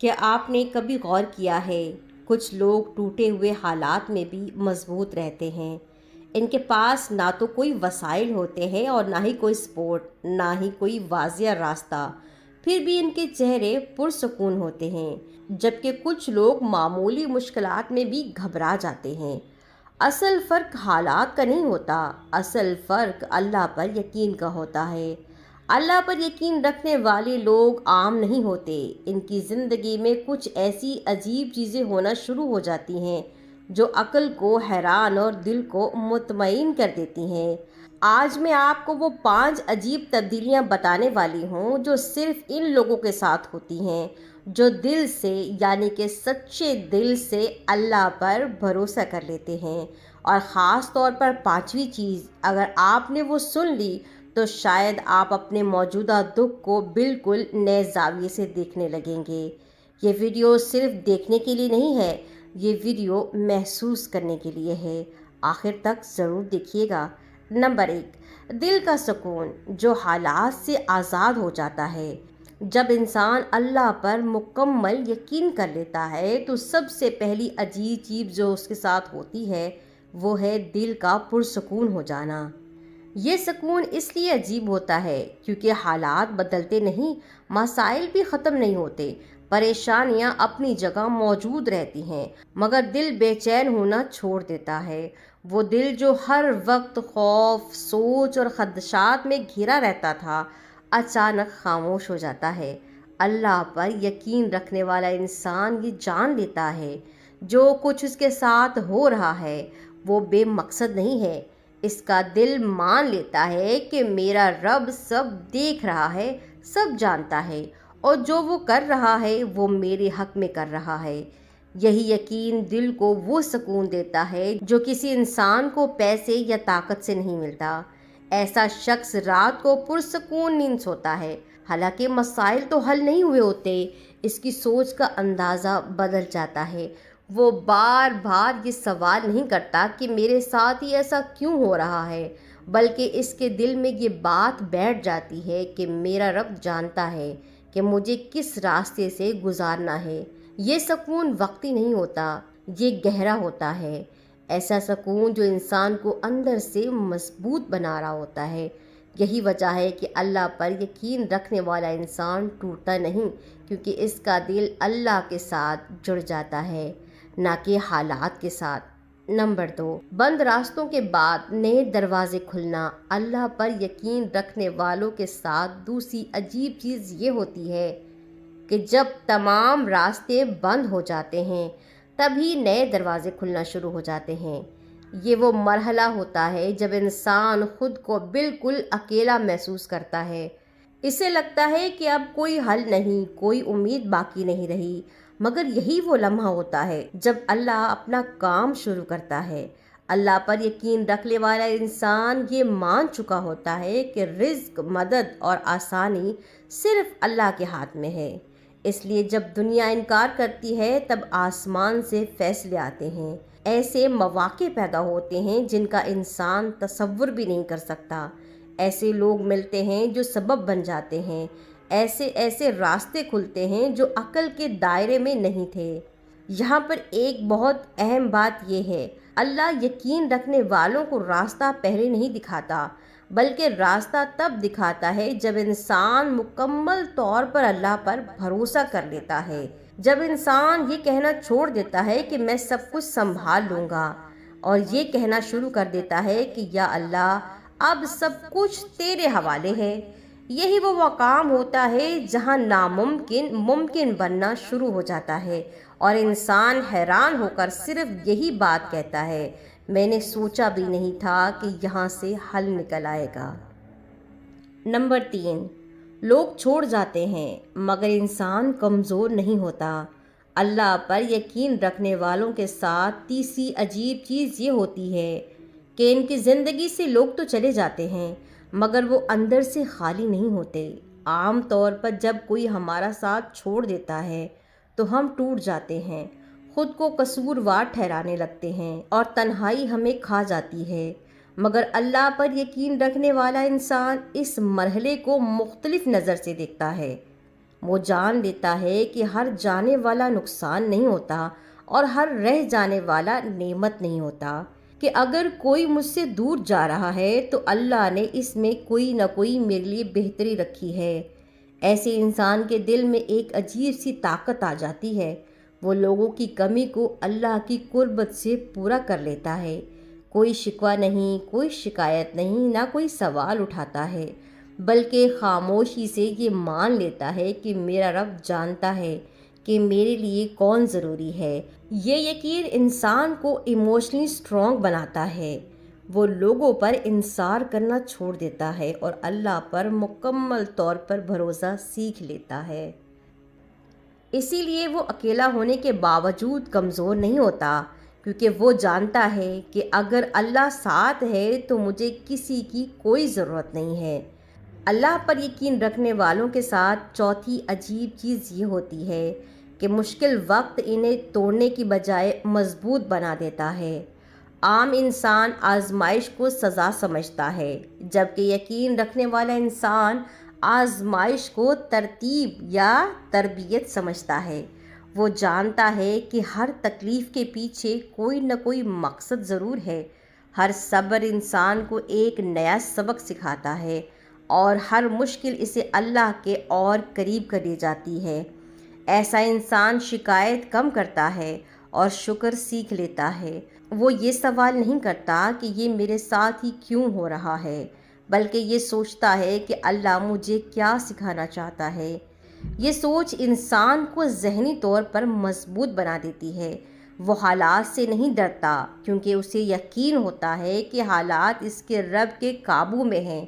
کیا آپ نے کبھی غور کیا ہے کچھ لوگ ٹوٹے ہوئے حالات میں بھی مضبوط رہتے ہیں؟ ان کے پاس نہ تو کوئی وسائل ہوتے ہیں اور نہ ہی کوئی سپورٹ، نہ ہی کوئی واضح راستہ، پھر بھی ان کے چہرے پرسکون ہوتے ہیں، جبکہ کچھ لوگ معمولی مشکلات میں بھی گھبرا جاتے ہیں۔ اصل فرق حالات کا نہیں ہوتا، اصل فرق اللہ پر یقین کا ہوتا ہے۔ اللہ پر یقین رکھنے والے لوگ عام نہیں ہوتے، ان کی زندگی میں کچھ ایسی عجیب چیزیں ہونا شروع ہو جاتی ہیں جو عقل کو حیران اور دل کو مطمئن کر دیتی ہیں۔ آج میں آپ کو وہ 5 عجیب تبدیلیاں بتانے والی ہوں جو صرف ان لوگوں کے ساتھ ہوتی ہیں جو دل سے، یعنی کہ سچے دل سے اللہ پر بھروسہ کر لیتے ہیں۔ اور خاص طور پر 5ویں چیز، اگر آپ نے وہ سن لی تو شاید آپ اپنے موجودہ دکھ کو بالکل نئے زاویے سے دیکھنے لگیں گے۔ یہ ویڈیو صرف دیکھنے کے لیے نہیں ہے، یہ ویڈیو محسوس کرنے کے لیے ہے۔ آخر تک ضرور دیکھیے گا۔ نمبر 1، دل کا سکون جو حالات سے آزاد ہو جاتا ہے۔ جب انسان اللہ پر مکمل یقین کر لیتا ہے تو سب سے پہلی عجیب چیز جو اس کے ساتھ ہوتی ہے وہ ہے دل کا پرسکون ہو جانا۔ یہ سکون اس لیے عجیب ہوتا ہے کیونکہ حالات بدلتے نہیں، مسائل بھی ختم نہیں ہوتے، پریشانیاں اپنی جگہ موجود رہتی ہیں، مگر دل بے چین ہونا چھوڑ دیتا ہے۔ وہ دل جو ہر وقت خوف، سوچ اور خدشات میں گھرا رہتا تھا، اچانک خاموش ہو جاتا ہے۔ اللہ پر یقین رکھنے والا انسان یہ جان لیتا ہے جو کچھ اس کے ساتھ ہو رہا ہے وہ بے مقصد نہیں ہے۔ اس کا دل مان لیتا ہے کہ میرا رب سب دیکھ رہا ہے، سب جانتا ہے، اور جو وہ کر رہا ہے وہ میرے حق میں کر رہا ہے۔ یہی یقین دل کو وہ سکون دیتا ہے جو کسی انسان کو پیسے یا طاقت سے نہیں ملتا۔ ایسا شخص رات کو پرسکون نیند سوتا ہے، حالانکہ مسائل تو حل نہیں ہوئے ہوتے، اس کی سوچ کا اندازہ بدل جاتا ہے۔ وہ بار بار یہ سوال نہیں کرتا کہ میرے ساتھ ہی ایسا کیوں ہو رہا ہے، بلکہ اس کے دل میں یہ بات بیٹھ جاتی ہے کہ میرا رب جانتا ہے کہ مجھے کس راستے سے گزارنا ہے۔ یہ سکون وقتی نہیں ہوتا، یہ گہرا ہوتا ہے۔ ایسا سکون جو انسان کو اندر سے مضبوط بنا رہا ہوتا ہے۔ یہی وجہ ہے کہ اللہ پر یقین رکھنے والا انسان ٹوٹتا نہیں، کیونکہ اس کا دل اللہ کے ساتھ جڑ جاتا ہے، نہ کہ حالات کے ساتھ۔ نمبر 2، بند راستوں کے بعد نئے دروازے کھلنا۔ اللہ پر یقین رکھنے والوں کے ساتھ دوسری عجیب چیز یہ ہوتی ہے کہ جب تمام راستے بند ہو جاتے ہیں تبھی نئے دروازے کھلنا شروع ہو جاتے ہیں۔ یہ وہ مرحلہ ہوتا ہے جب انسان خود کو بالکل اکیلا محسوس کرتا ہے۔ اسے لگتا ہے کہ اب کوئی حل نہیں، کوئی امید باقی نہیں رہی، مگر یہی وہ لمحہ ہوتا ہے جب اللہ اپنا کام شروع کرتا ہے۔ اللہ پر یقین رکھنے والا انسان یہ مان چکا ہوتا ہے کہ رزق، مدد اور آسانی صرف اللہ کے ہاتھ میں ہے۔ اس لیے جب دنیا انکار کرتی ہے تب آسمان سے فیصلے آتے ہیں۔ ایسے مواقع پیدا ہوتے ہیں جن کا انسان تصور بھی نہیں کر سکتا۔ ایسے لوگ ملتے ہیں جو سبب بن جاتے ہیں، ایسے راستے کھلتے ہیں جو عقل کے دائرے میں نہیں تھے۔ یہاں پر ایک بہت اہم بات یہ ہے، اللہ یقین رکھنے والوں کو راستہ پہلے نہیں دکھاتا، بلکہ راستہ تب دکھاتا ہے جب انسان مکمل طور پر اللہ پر بھروسہ کر لیتا ہے، جب انسان یہ کہنا چھوڑ دیتا ہے کہ میں سب کچھ سنبھال لوں گا، اور یہ کہنا شروع کر دیتا ہے کہ یا اللہ اب سب کچھ تیرے حوالے ہے۔ یہی وہ مقام ہوتا ہے جہاں ناممکن ممکن بننا شروع ہو جاتا ہے، اور انسان حیران ہو کر صرف یہی بات کہتا ہے، میں نے سوچا بھی نہیں تھا کہ یہاں سے حل نکل آئے گا۔ نمبر 3، لوگ چھوڑ جاتے ہیں مگر انسان کمزور نہیں ہوتا۔ اللہ پر یقین رکھنے والوں کے ساتھ تیسری عجیب چیز یہ ہوتی ہے کہ ان کی زندگی سے لوگ تو چلے جاتے ہیں مگر وہ اندر سے خالی نہیں ہوتے۔ عام طور پر جب کوئی ہمارا ساتھ چھوڑ دیتا ہے تو ہم ٹوٹ جاتے ہیں، خود کو قصوروار ٹھہرانے لگتے ہیں اور تنہائی ہمیں کھا جاتی ہے، مگر اللہ پر یقین رکھنے والا انسان اس مرحلے کو مختلف نظر سے دیکھتا ہے۔ وہ جان لیتا ہے کہ ہر جانے والا نقصان نہیں ہوتا اور ہر رہ جانے والا نعمت نہیں ہوتا، کہ اگر کوئی مجھ سے دور جا رہا ہے تو اللہ نے اس میں کوئی نہ کوئی میرے لیے بہتری رکھی ہے۔ ایسے انسان کے دل میں ایک عجیب سی طاقت آ جاتی ہے، وہ لوگوں کی کمی کو اللہ کی قربت سے پورا کر لیتا ہے۔ کوئی شکوہ نہیں، کوئی شکایت نہیں، نہ کوئی سوال اٹھاتا ہے، بلکہ خاموشی سے یہ مان لیتا ہے کہ میرا رب جانتا ہے کہ میرے لیے کون ضروری ہے۔ یہ یقین انسان کو ایموشنلی اسٹرانگ بناتا ہے، وہ لوگوں پر انحصار کرنا چھوڑ دیتا ہے اور اللہ پر مکمل طور پر بھروسہ سیکھ لیتا ہے۔ اسی لیے وہ اکیلا ہونے کے باوجود کمزور نہیں ہوتا، کیونکہ وہ جانتا ہے کہ اگر اللہ ساتھ ہے تو مجھے کسی کی کوئی ضرورت نہیں ہے۔ اللہ پر یقین رکھنے والوں کے ساتھ چوتھی عجیب چیز یہ ہوتی ہے کہ مشکل وقت انہیں توڑنے کی بجائے مضبوط بنا دیتا ہے۔ عام انسان آزمائش کو سزا سمجھتا ہے، جبکہ یقین رکھنے والا انسان آزمائش کو ترتیب یا تربیت سمجھتا ہے۔ وہ جانتا ہے کہ ہر تکلیف کے پیچھے کوئی نہ کوئی مقصد ضرور ہے۔ ہر صبر انسان کو ایک نیا سبق سکھاتا ہے اور ہر مشکل اسے اللہ کے اور قریب کر لے جاتی ہے۔ ایسا انسان شکایت کم کرتا ہے اور شکر سیکھ لیتا ہے۔ وہ یہ سوال نہیں کرتا کہ یہ میرے ساتھ ہی کیوں ہو رہا ہے، بلکہ یہ سوچتا ہے کہ اللہ مجھے کیا سکھانا چاہتا ہے۔ یہ سوچ انسان کو ذہنی طور پر مضبوط بنا دیتی ہے۔ وہ حالات سے نہیں ڈرتا، کیونکہ اسے یقین ہوتا ہے کہ حالات اس کے رب کے قابو میں ہیں۔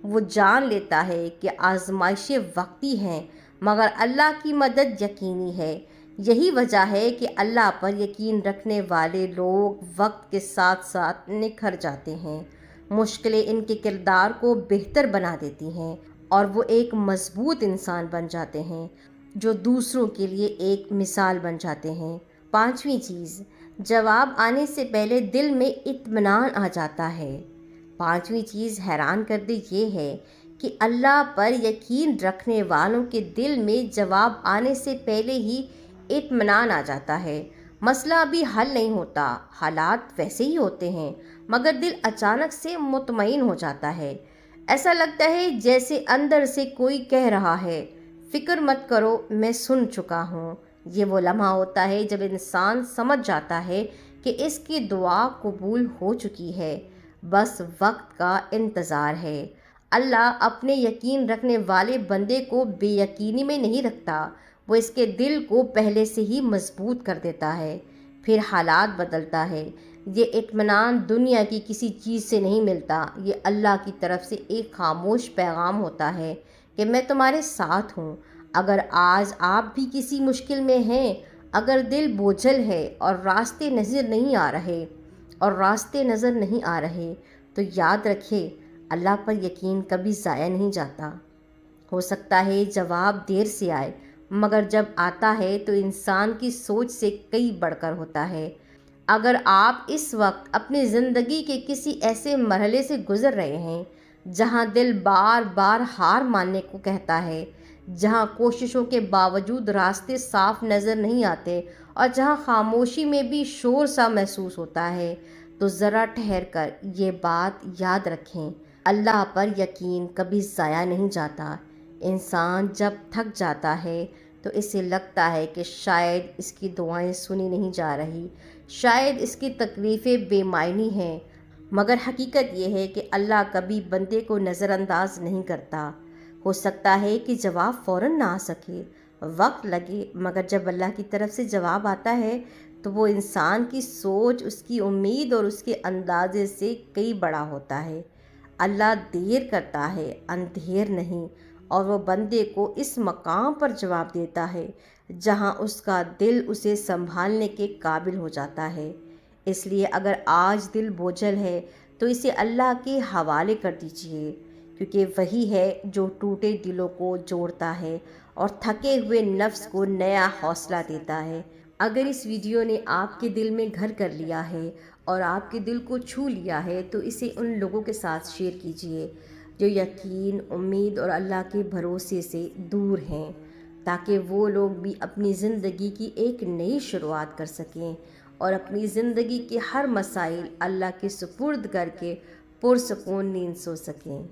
وہ جان لیتا ہے کہ آزمائشیں وقتی ہیں، مگر اللہ کی مدد یقینی ہے۔ یہی وجہ ہے کہ اللہ پر یقین رکھنے والے لوگ وقت کے ساتھ ساتھ نکھر جاتے ہیں۔ مشکلیں ان کے کردار کو بہتر بنا دیتی ہیں اور وہ ایک مضبوط انسان بن جاتے ہیں جو دوسروں کے لیے ایک مثال بن جاتے ہیں۔ پانچویں چیز، جواب آنے سے پہلے دل میں اطمینان آ جاتا ہے۔ پانچویں چیز حیران کر دے یہ ہے کہ اللہ پر یقین رکھنے والوں کے دل میں جواب آنے سے پہلے ہی اطمینان آ جاتا ہے۔ مسئلہ ابھی حل نہیں ہوتا، حالات ویسے ہی ہوتے ہیں، مگر دل اچانک سے مطمئن ہو جاتا ہے۔ ایسا لگتا ہے جیسے اندر سے کوئی کہہ رہا ہے، فکر مت کرو، میں سن چکا ہوں۔ یہ وہ لمحہ ہوتا ہے جب انسان سمجھ جاتا ہے کہ اس کی دعا قبول ہو چکی ہے، بس وقت کا انتظار ہے۔ اللہ اپنے یقین رکھنے والے بندے کو بے یقینی میں نہیں رکھتا، وہ اس کے دل کو پہلے سے ہی مضبوط کر دیتا ہے، پھر حالات بدلتا ہے۔ یہ اطمینان دنیا کی کسی چیز سے نہیں ملتا، یہ اللہ کی طرف سے ایک خاموش پیغام ہوتا ہے کہ میں تمہارے ساتھ ہوں۔ اگر آج آپ بھی کسی مشکل میں ہیں، اگر دل بوجھل ہے اور راستے نظر نہیں آ رہے تو یاد رکھیں، اللہ پر یقین کبھی ضائع نہیں جاتا۔ ہو سکتا ہے جواب دیر سے آئے، مگر جب آتا ہے تو انسان کی سوچ سے کئی بڑھ کر ہوتا ہے۔ اگر آپ اس وقت اپنی زندگی کے کسی ایسے مرحلے سے گزر رہے ہیں جہاں دل بار بار ہار ماننے کو کہتا ہے، جہاں کوششوں کے باوجود راستے صاف نظر نہیں آتے اور جہاں خاموشی میں بھی شور سا محسوس ہوتا ہے، تو ذرا ٹھہر کر یہ بات یاد رکھیں، اللہ پر یقین کبھی ضائع نہیں جاتا۔ انسان جب تھک جاتا ہے تو اسے لگتا ہے کہ شاید اس کی دعائیں سنی نہیں جا رہی، شاید اس کی تکلیفیں بے معنی ہیں، مگر حقیقت یہ ہے کہ اللہ کبھی بندے کو نظر انداز نہیں کرتا۔ ہو سکتا ہے کہ جواب فوراً نہ آ سکے، وقت لگے، مگر جب اللہ کی طرف سے جواب آتا ہے تو وہ انسان کی سوچ، اس کی امید اور اس کے اندازے سے کئی بڑا ہوتا ہے۔ اللہ دیر کرتا ہے، اندھیر نہیں، اور وہ بندے کو اس مقام پر جواب دیتا ہے جہاں اس کا دل اسے سنبھالنے کے قابل ہو جاتا ہے۔ اس لیے اگر آج دل بوجھل ہے تو اسے اللہ کے حوالے کر دیجیے، کیونکہ وہی ہے جو ٹوٹے دلوں کو جوڑتا ہے اور تھکے ہوئے نفس کو نیا حوصلہ دیتا ہے۔ اگر اس ویڈیو نے آپ کے دل میں گھر کر لیا ہے اور آپ کے دل کو چھو لیا ہے تو اسے ان لوگوں کے ساتھ شیئر کیجیے جو یقین، امید اور اللہ کے بھروسے سے دور ہیں۔ تاکہ وہ لوگ بھی اپنی زندگی کی ایک نئی شروعات کر سکیں اور اپنی زندگی کے ہر مسائل اللہ کے سپرد کر کے پرسکون نیند سو سکیں۔